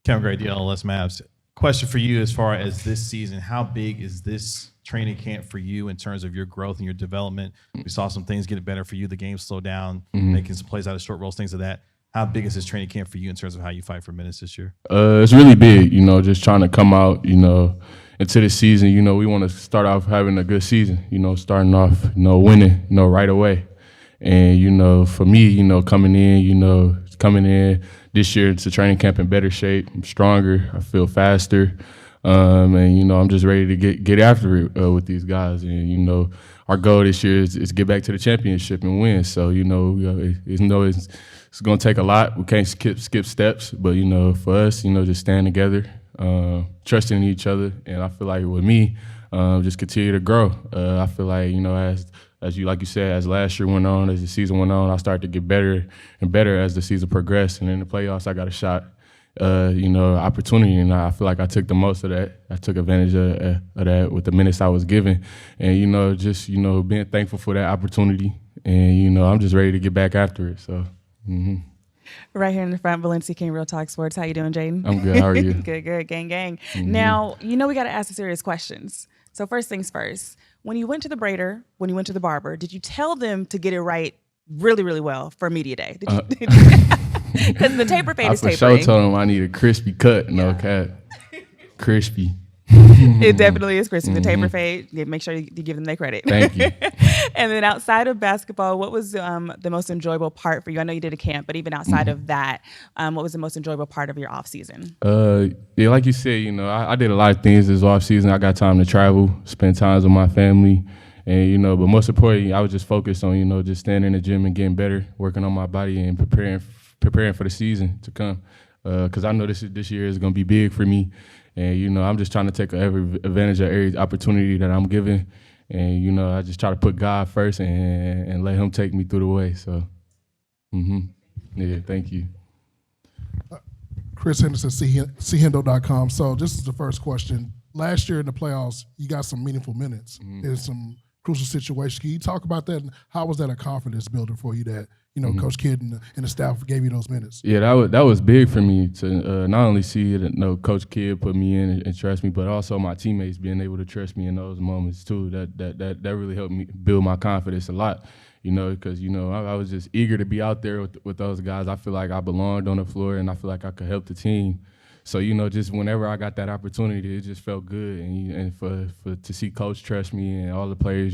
Kevin Gray, Dallas Mavs. Question for you as far as this season, how big is this training camp for you in terms of your growth and your development? We saw some things get better for you. The game slowed down, making some plays out of short rolls, things like that. How big is this training camp for you in terms of how you fight for minutes this year? It's really big, just trying to come out, into the season. We want to start off having a good season, starting off, winning, right away. And, for me, coming in this year to training camp in better shape. I'm stronger. I feel faster. And, I'm just ready to get after it with these guys. And, our goal this year is get back to the championship and win. So, it's going to take a lot. We can't skip steps. But, for us, just staying together, trusting in each other. And I feel like with me, just continue to grow. I feel like, as you said, as last year went on, as the season went on, I started to get better and better as the season progressed. And in the playoffs, I got a shot, opportunity, and I feel like I took the most of that. I took advantage of that with the minutes I was given, and just being thankful for that opportunity. And I'm just ready to get back after it. So. Mm-hmm. Right here in the front, Valencia King, Real Talk Sports. How you doing, Jaden? I'm good. How are you? Good. Gang. Mm-hmm. Now, we got to ask the serious questions. So first things first. When you went to the braider, when you went to the barber, did you tell them to get it right really, really well for media day? Because the taper fade is tapering. I for sure told them I need a crispy cut, no cap. Crispy. It definitely is crispy. The taper fade, make sure you give them their credit. Thank you. And then outside of basketball, what was the most enjoyable part for you? I know you did a camp, but even outside of that, what was the most enjoyable part of your off season? Yeah, like you said, I did a lot of things this off season. I got time to travel, spend time with my family, and but most importantly, I was just focused on just staying in the gym and getting better, working on my body and preparing for the season to come. Because I know this year is going to be big for me. And, I'm just trying to take every advantage of every opportunity that I'm given. And, I just try to put God first and let him take me through the way. So, yeah, thank you. Chris Henderson, chendo.com. So this is the first question. Last year in the playoffs, you got some meaningful minutes in some crucial situations. Can you talk about that? And how was that a confidence builder for you that, Coach Kidd and the staff gave you those minutes? Yeah, that was big for me to not only see it, Coach Kidd put me in and trust me, but also my teammates being able to trust me in those moments too. That really helped me build my confidence a lot, because, I was just eager to be out there with those guys. I feel like I belonged on the floor and I feel like I could help the team. So, just whenever I got that opportunity, it just felt good. And for to see Coach trust me and all the players,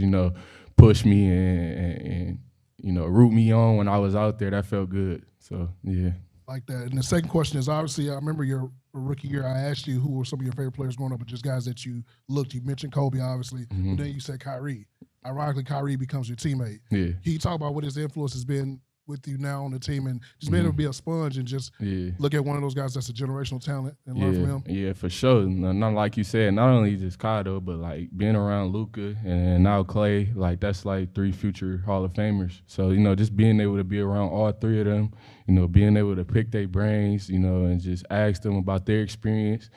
push me and root me on when I was out there, that felt good. So, yeah. Like that. And the second question is, obviously, I remember your rookie year, I asked you who were some of your favorite players growing up, but just guys that you looked. You mentioned Kobe, obviously, but then you said Kyrie. Ironically, Kyrie becomes your teammate. Yeah. Can you talk about what his influence has been with you now on the team and just being able to be a sponge and just look at one of those guys that's a generational talent and learn from him? Yeah, for sure. Not like you said, not only just Kai though, but like being around Luka and now Clay, like that's like 3 future Hall of Famers. So, just being able to be around all 3 of them, being able to pick their brains, and just ask them about their experience.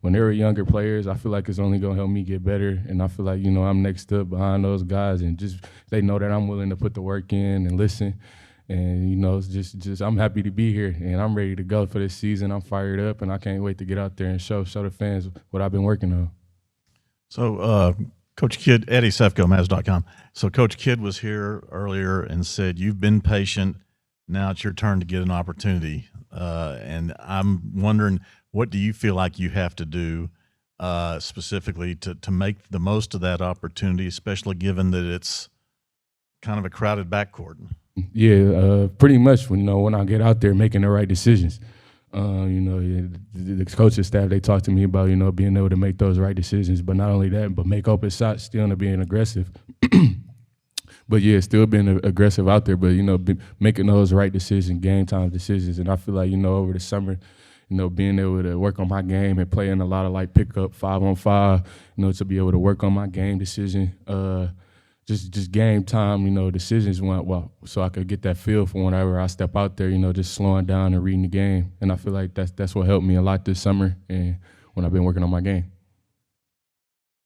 When they were younger players, I feel like it's only gonna help me get better. And I feel like, I'm next up behind those guys and just they know that I'm willing to put the work in and listen. And, it's just I'm happy to be here, and I'm ready to go for this season. I'm fired up, and I can't wait to get out there and show the fans what I've been working on. So, Coach Kidd, Eddie Sefko, Mavs.com. So, Coach Kidd was here earlier and said, you've been patient. Now it's your turn to get an opportunity. And I'm wondering, what do you feel like you have to do specifically to make the most of that opportunity, especially given that it's kind of a crowded backcourt? Yeah, pretty much. When I get out there, making the right decisions. The coaching staff, they talk to me about being able to make those right decisions. But not only that, but make open shots, still not being aggressive. But yeah, still being aggressive out there. But making those right decisions, game time decisions. And I feel like over the summer, being able to work on my game and playing a lot of like pickup 5-on-5. To be able to work on my game decision. Just game time, decisions went well, so I could get that feel for whenever I step out there, just slowing down and reading the game. And I feel like that's what helped me a lot this summer and when I've been working on my game.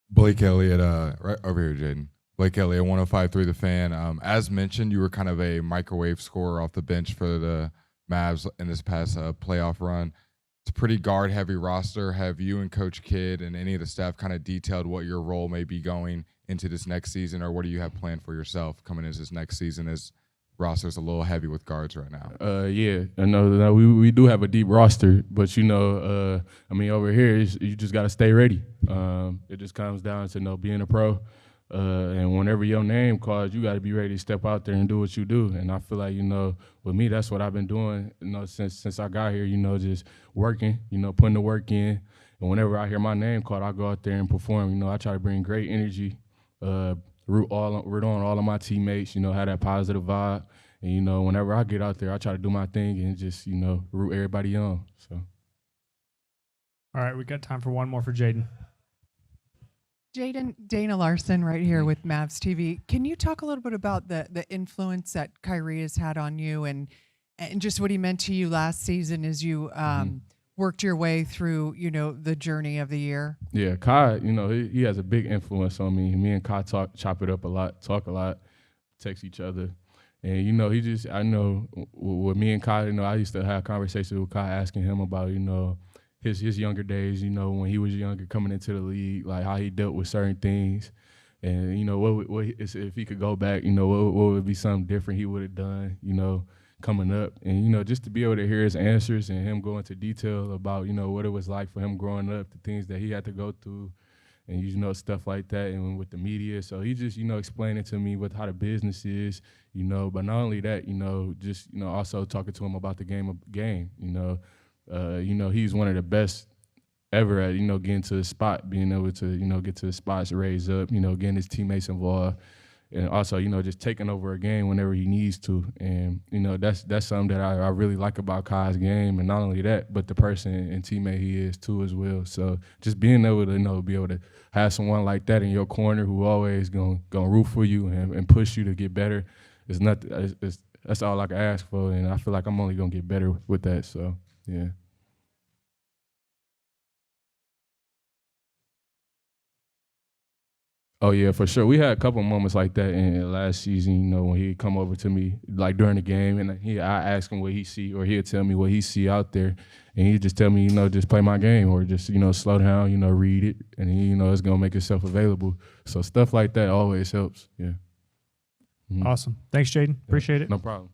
Blake Elliott, right over here, Jaden. Blake Elliott, 105.3 The Fan. As mentioned, you were kind of a microwave scorer off the bench for the Mavs in this past playoff run. it's a pretty guard heavy roster. Have you and Coach Kidd and any of the staff kind of detailed what your role may be going into this next season, or what do you have planned for yourself coming into this next season as roster's a little heavy with guards right now? Yeah, I know we do have a deep roster, but I mean, over here you just got to stay ready. It just comes down to being a pro, and whenever your name calls, you got to be ready to step out there and do what you do. And I feel like with me, that's what I've been doing, since I got here. Just working, putting the work in. And whenever I hear my name called, I go out there and perform. I try to bring great energy. Root on all of my teammates, have that positive vibe. And, whenever I get out there, I try to do my thing and just, root everybody on. So. All right, we got time for one more for Jaden. Jaden, Dana Larson right here with Mavs TV. Can you talk a little bit about the influence that Kyrie has had on you and just what he meant to you last season as you worked your way through, the journey of the year? Yeah, Kai, he has a big influence on me. Me and Kai chop it up a lot, talk a lot, text each other. And, I know with me and Kai, I used to have conversations with Kai asking him about, his younger days, when he was younger coming into the league, like how he dealt with certain things. And, what if he could go back, what would be something different he would have done, coming up. And, just to be able to hear his answers and him go into detail about, what it was like for him growing up, the things that he had to go through and, stuff like that, and with the media. So he just, explaining to me how the business is, but not only that, just, also talking to him about the game. He's one of the best ever at, getting to the spot, being able to, get to the spots, raise up, getting his teammates involved. And also, just taking over a game whenever he needs to. And, that's something that I really like about Kai's game. And not only that, but the person and teammate he is too as well. So just being able to, be able to have someone like that in your corner who always gonna root for you and push you to get better is that's all I can ask for. And I feel like I'm only gonna get better with that. So, yeah. Oh, yeah, for sure. We had a couple moments like that in last season, when he'd come over to me, like during the game, and I ask him what he see, or he'd tell me what he see out there, and he'd just tell me, just play my game, or just, slow down, read it, and it's going to make itself available. So stuff like that always helps, yeah. Awesome. Thanks, Jaden. Appreciate it. No problem.